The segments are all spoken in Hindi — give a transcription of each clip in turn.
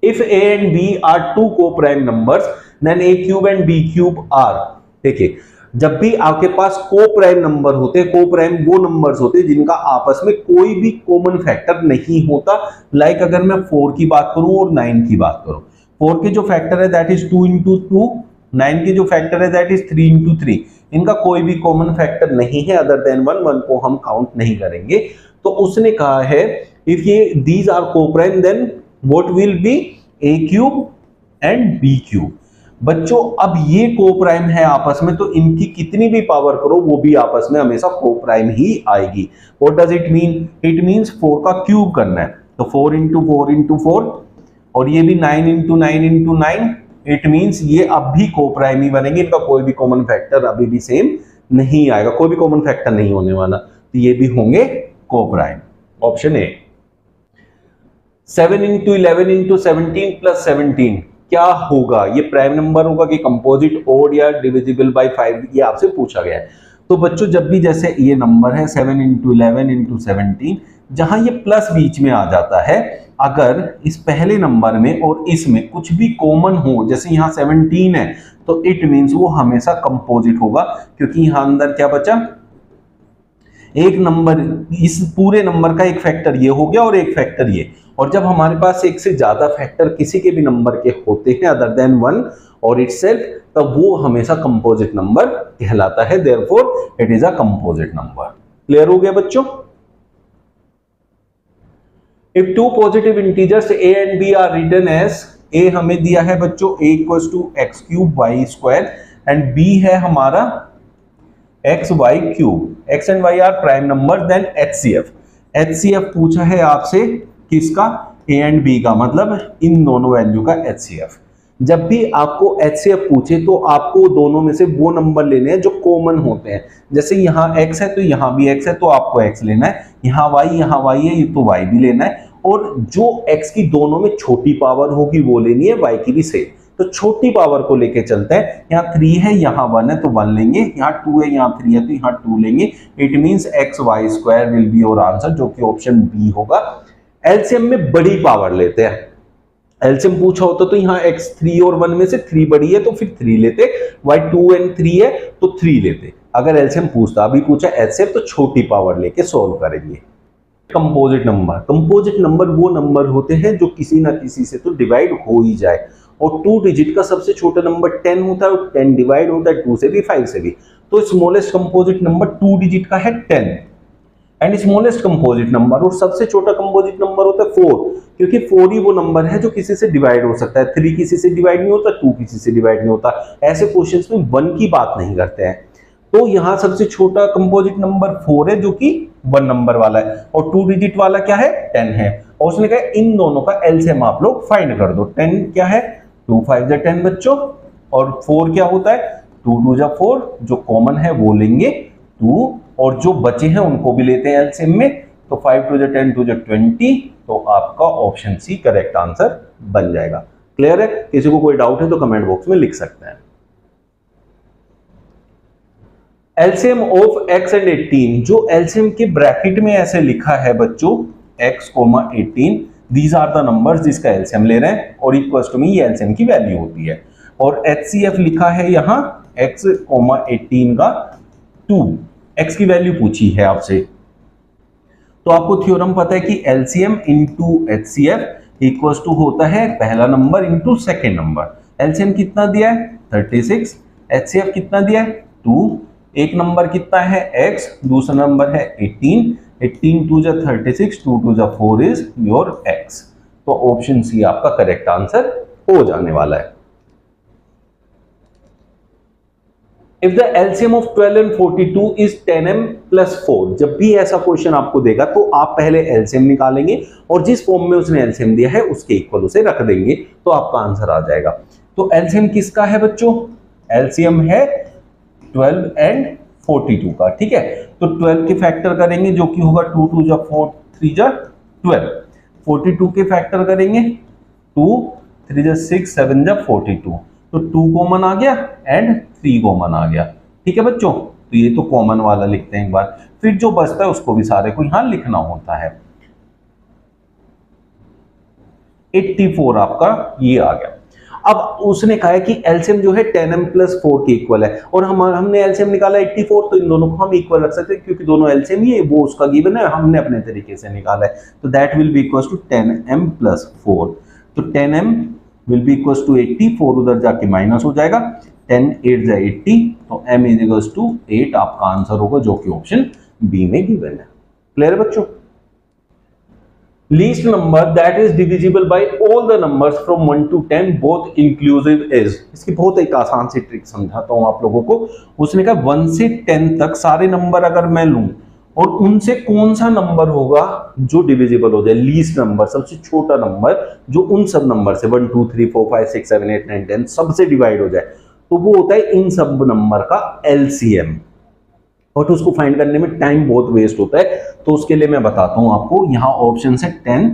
If A and B are two को prime numbers then A cube and B cube are. देखिए, जब भी आपके पास को प्राइम नंबर होते हैं, को प्राइम वो नंबर्स होते हैं जिनका आपस में कोई भी कॉमन फैक्टर नहीं होता। लाइक अगर मैं 4 की बात करूं और 9 की बात करूं, 4 के जो फैक्टर है दैट इज 2 इंटू 2, 9 के जो फैक्टर है दैट इज 3 इंटू 3। इनका कोई भी कॉमन फैक्टर नहीं है अदर देन 1, 1 को हम काउंट नहीं करेंगे। तो उसने कहा है इफ ये these are coprime then what will be a cube and B cube. बच्चों अब ये को प्राइम है आपस में, तो इनकी कितनी भी पावर करो वो भी आपस में हमेशा को प्राइम ही आएगी। What does it mean? It means 4 का क्यूब करना है, तो 4 इंटू 4 इंटू 4, और ये भी 9 इंटू 9 इंटू 9। इट मींस ये अब भी को प्राइम ही बनेंगे, इनका कोई भी कॉमन फैक्टर अभी भी सेम नहीं आएगा, कोई भी कॉमन फैक्टर नहीं होने वाला, तो ये भी होंगे को prime. Option A. 7 into 11 into 17 plus 17 क्या होगा? ये प्राइम नंबर होगा कि कंपोजिट, ओड या डिविजिबल बाय 5, ये आपसे पूछा गया है। तो बच्चों जब भी जैसे ये नंबर है 7 इंटू 11 इंटू 17, जहां ये प्लस बीच में आ जाता है, अगर इस पहले नंबर में और इसमें कुछ भी कॉमन हो, जैसे यहाँ 17 है, तो इट मींस वो हमेशा कंपोजिट होगा, क्योंकि यहां अंदर क्या बचा? एक नंबर, इस पूरे नंबर का एक फैक्टर ये हो गया और एक फैक्टर ये। और जब हमारे पास एक से ज्यादा फैक्टर किसी के भी नंबर के होते हैं अदर देन 1 और इटसेल्फ, तब वो हमेशा कंपोजिट नंबर कहलाता है। Therefore it is a composite number. Clear हो गया बच्चों? If two positive integers A and B are written as, A हमें दिया है बच्चों a equals to X cube Y square and b है हमारा X Y cube, X and Y are prime number, then HCF पूछा है आपसे किसका? a एंड b का, मतलब इन दोनों वैल्यू का HCF। जब भी आपको HCF पूछे तो आपको दोनों में से वो नंबर लेने हैं जो कॉमन होते हैं। जैसे यहाँ x है तो यहाँ भी x है, तो आपको x लेना है, यहाँ y है तो y भी लेना है, और जो x की दोनों में छोटी पावर होगी वो लेनी है, y की भी सेम। तो छोटी पावर को लेके चलते हैं, यहाँ 3 है यहाँ 1 है तो 1 लेंगे, यहाँ 2 है यहाँ 3 है तो यहाँ 2 लेंगे। It means x y square will be your answer, जो कि ऑप्शन बी होगा। एलसीएम में बड़ी पावर लेते हैं, एलसीएम पूछा होता तो यहाँ x 3 और 1 में से 3 बड़ी है तो फिर 3 लेते, y 2 एंड 3 है तो 3 लेते। अगर एलसीएम पूछता, अभी पूछा एचसीएफ, तो छोटी पावर लेके सॉल्व करेंगे। कंपोजिट नंबर वो नंबर होते हैं जो किसी ना किसी से तो डिवाइड हो ही जाए, और 2 डिजिट का सबसे छोटा नंबर 10 होता है, और 10 डिवाइड होता है 2 से भी 5 से भी। तो स्मॉलेस्ट कंपोजिट नंबर 2 डिजिट का है 10 एंड स्मॉलेस्ट कंपोजिट नंबर, और सबसे छोटा कंपोजिट नंबर होता है 4, क्योंकि 4 ही वो नंबर है जो किसी से डिवाइड हो सकता है। 3 किसी से डिवाइड नहीं होता, 2 किसी से डिवाइड नहीं होता। ऐसे क्वेश्चंस में 1 की बात नहीं करते हैं। तो यहाँ सबसे छोटा कंपोजिट नंबर 4 है जो कि 1 नंबर वाला है, और 2 डिजिट वाला क्या है? 10 है। और उसने कहा इन दोनों का एलसीएम आप लोग फाइंड कर दो। 10 क्या है? 2 5 जा 10 बच्चों, और 4 क्या होता है? 2 2 जा 4, जो कॉमन है वो लेंगे 2, और जो बचे हैं उनको भी लेते हैं एलसीएम में। तो 5 2 जा 10 2 जा 20, तो आपका ऑप्शन सी करेक्ट आंसर बन जाएगा। क्लियर है? किसी को कोई डाउट है तो कमेंट बॉक्स में लिख सकते हैं। एलसीएम ऑफ x एंड 18, जो एलसीएम के ब्रैकेट में ऐसे लिखा है बच्चों x, 18, these are the numbers जिसका एलसीएम ले रहे हैं, और इक्वल्स टू में ये एलसीएम की वैल्यू होती है। और HCF लिखा है यहाँ x, 18 का 2, x की वैल्यू पूछी है आपसे। तो आपको थ्योरम पता है कि LCM into HCF equals to होता है पहला number into second number. LCM कितना दिया है? 36, HCF कितना दिया है? 2, एक नंबर कितना है? x, दूसरा नंबर है 18, 18 2 जा 36, 2 2 जा 4 इज योर x। तो ऑप्शन सी आपका करेक्ट आंसर हो जाने वाला है। If the LCM of 12 and 42 is 10m plus 4, जब भी ऐसा क्वेश्चन आपको देगा तो आप पहले एलसीएम निकालेंगे और जिस फॉर्म में उसने एलसीएम दिया है उसके इक्वल उसे रख देंगे, तो आपका आंसर आ जाएगा। तो एलसीएम किसका है बच्चों? एलसीएम है 12 एंड 42 का, ठीक है। तो 12 के फैक्टर करेंगे जो कि होगा 2 2 जा 4 3 जा 12, 42 के फैक्टर करेंगे 2 3 जा 6 7 जा 42, तो 2 कॉमन आ गया एंड 3 कॉमन आ गया, ठीक है बच्चों। तो ये तो कॉमन वाला लिखते हैं एक बार, फिर जो बचता है उसको भी सारे को यहां लिखना होता है। 84 आपका ये आ गया। अब उसने कहा है कि एलसीएम जो है 10m + 4 के इक्वल है, और हमने एलसीएम निकाला 84, तो इन दोनों को हम इक्वल रख सकते हैं क्योंकि दोनों एलसीएम ही है, वो उसका गिवन है, हमने अपने तरीके से निकाला है। तो that will be equals to 10m + 4, तो 10m will be equals to 80, 4 उधर जाके माइनस हो जाएगा, 10 8 जा 80, तो m इज इक्वल्स टू 8 आपका आंसर होगा, जो कि ऑप्शन बी में गिवन है। क्लियर है बच्चों? Least number that is divisible by all the numbers from 1 to 10 both inclusive is, इसकी बहुत एक आसान सी ट्रिक समझाता हूं आप लोगों को। उसने कहा 1 से 10 तक सारे नंबर अगर मैं लूं और उनसे कौन सा नंबर होगा जो डिविजिबल हो जाए, लीस्ट नंबर, सबसे छोटा नंबर जो उन सब नंबर से 1 2 3 4 5 6 7 8 9 10 सबसे डिवाइड हो जाए, तो वो होता है इन सब नंबर का एलसीएम। और उसको फाइंड करने में टाइम बहुत वेस्ट होता है, तो उसके लिए मैं बताता हूं आपको। यहां ऑप्शन है 10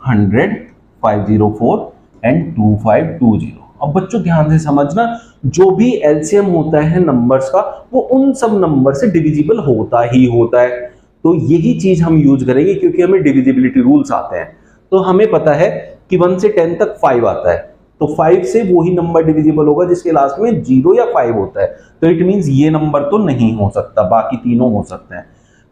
100 504 एंड 2520। अब बच्चों ध्यान से समझना, जो भी एलसीएम होता है नंबर्स का वो उन सब नंबर से डिविजिबल होता ही होता है। तो यही चीज हम यूज करेंगे क्योंकि हमें डिविजिबिलिटी रूल्स आते हैं। तो हमें पता है कि 1 से 10 तक 5 आता है, तो 5 से वही नंबर डिविजिबल होगा जिसके लास्ट में 0 या 5 होता है, तो इट मींस ये नंबर तो नहीं हो सकता, बाकी तीनों हो सकते हैं।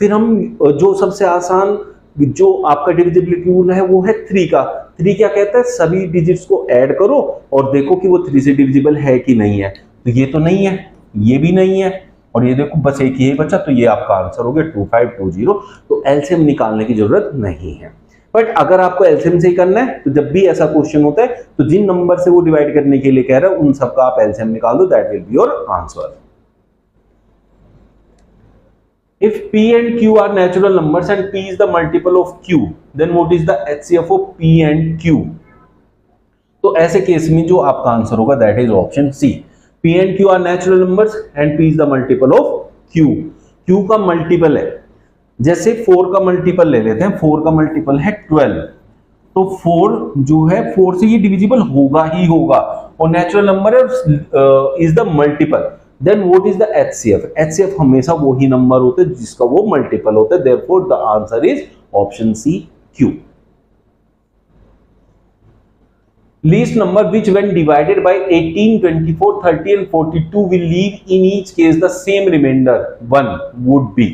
फिर हम जो सबसे आसान जो आपका डिविजिबिलिटी रूल है वो है 3 का। 3 क्या कहता है, सभी डिजिट्स को ऐड करो और देखो कि वो 3 से डिविजिबल है कि नहीं है। तो ये तो नहीं है, ये भी नहीं है, और ये देखो बस एक ही बचा, तो ये आपका आंसर हो गया 2520। तो एलसीएम निकालने की जरूरत नहीं है। बट अगर आपको एलसीएम से ही करना है तो जब भी ऐसा क्वेश्चन होता है तो जिन नंबर से वो डिवाइड करने के लिए कह रहा है उन सबका आप एलसीएम निकाल दो, that will be your answer. If p and q are natural numbers and p is the multiple of q, then what is the HCF of p and q? तो ऐसे केस में जो आपका आंसर होगा that is option C. p and q are natural numbers and p is the multiple of q. q का मल्टीपल है, जैसे 4 का मल्टीपल ले लेते हैं, 4 का मल्टीपल है 12, तो 4 जो है 4 से ये डिविजिबल होगा ही होगा, और नेचुरल नंबर है is the multiple. Then what is the HCF? HCF हमेशा वो ही नंबर होते हैं जिसका वो मल्टीपल होता है, therefore the answer is option C Q. Least number which when divided by 18, 24, 30 and 42 will leave in each case the same remainder 1 would be.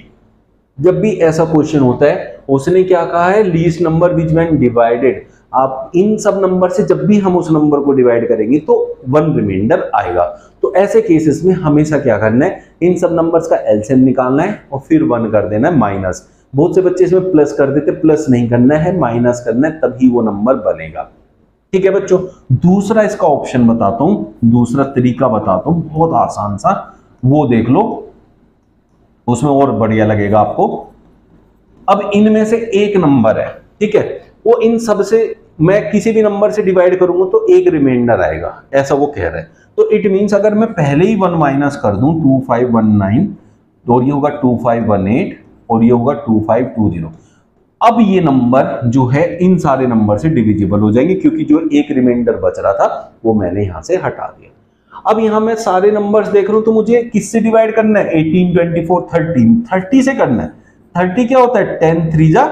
जब भी ऐसा क्वेश्चन होता है उसने क्या कहा है, least number which when divided, आप इन सब नंबर से जब भी हम उस नंबर को डिवाइड करेंगे तो 1 रिमाइंडर आएगा। तो ऐसे केसेस में हमेशा क्या करना है, इन सब नंबर्स का एलसीएम निकालना है और फिर 1 कर देना है माइनस। बहुत से बच्चे इसमें प्लस कर देते, प्लस नहीं करना है, माइनस करना है, तभी वो नंबर बनेगा। ठीक है बच्चों, दूसरा इसका ऑप्शन बताता हूं, दूसरा तरीका बताता हूं, बहुत आसान सा, वो देख लो, उसमें और बढ़िया लगेगा आपको। अब इनमें से एक नंबर है, ठीक है, वो इन सब से मैं किसी भी नंबर से डिवाइड करूंगा तो एक रिमाइंडर आएगा, ऐसा वो कह रहा है। तो इट मींस अगर मैं पहले ही 1 माइनस कर दूं 2519, तो ये होगा 2518 और ये होगा 2520। अब ये नंबर जो है इन सारे नंबर से डिविजिबल हो जाएंगे क्योंकि जो एक रिमाइंडर बच रहा था वो मैंने यहां से हटा दिया। अब यहां मैं सारे नंबर्स देख रहा हूं तो मुझे किससे डिवाइड करना है, 18, 24, 13, 30 से करना है। 30 क्या होता है, 10 3 जा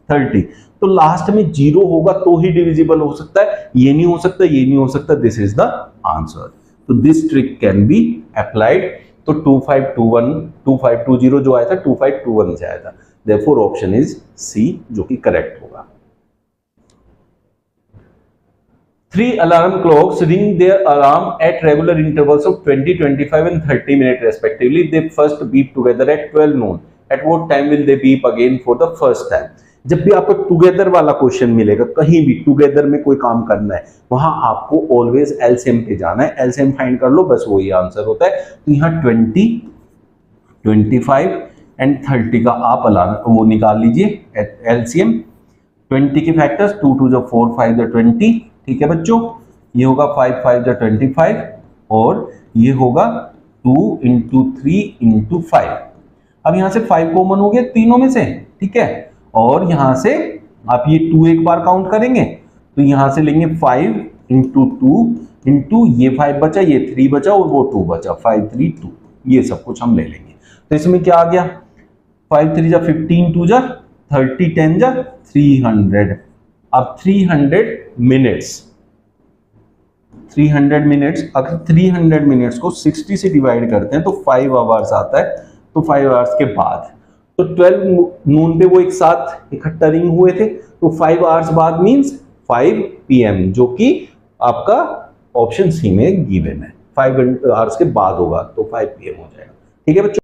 30, तो लास्ट में 0 होगा तो ही डिविजिबल हो सकता है, ये नहीं हो सकता, ये नहीं हो सकता, दिस इज द आंसर। तो this trick can be applied. तो 2520 जो आया था 2521 से आया था, therefore ऑप्शन इज सी जो कि करेक्ट होगा। 3 alarm clocks ring their alarm at regular intervals of 20, 25 and 30 minutes respectively. They first beep together at 12 noon. At what time will they beep again for the first time? जब भी आपको टुगेदर वाला क्वेश्चन मिलेगा, कहीं भी टुगेदर में कोई काम करना है, वहां आपको ऑलवेज एलसीएम पे जाना है, एलसीएम फाइंड कर लो, बस वही आंसर होता है। तो यहाँ 20, 25 एंड 30 का आप अलार्म वो निकाल लीजिए एलसीएम। 20 के फैक्टर्स 2 2 जो 4 5 जो 20, ठीक है बच्चों, ये होगा 5 5 जो 25 और ये होगा 2 × 3 × 5। अब यहां से 5 कॉमन हो गया तीनों में से, ठीक है, और यहां से आप ये 2 एक बार काउंट करेंगे तो यहां से लेंगे 5 × 2 × ये 5 बचा, ये 3 बचा और वो 2 बचा, 5 3 2, ये सब कुछ हम ले लेंगे। तो इसमें क्या आ गया, 5 3 जा 15, 2 जा 30, 10 जा 300, अब 300 मिनट्स, 300 मिनट्स, अगर 300 मिनट्स को 60 से डिवाइड करते हैं तो 5 आवर्स आता है, तो 5 आवर्स के बाद, तो 12 नून पे वो एक साथ इकट्ठा रिंग हुए थे, तो 5 आवर्स बाद मींस 5 PM, जो कि आपका ऑप्शन सी में गिवन है, 5 आवर्स के बाद होगा तो 5 PM हो जाएगा। ठीक है बच्चों।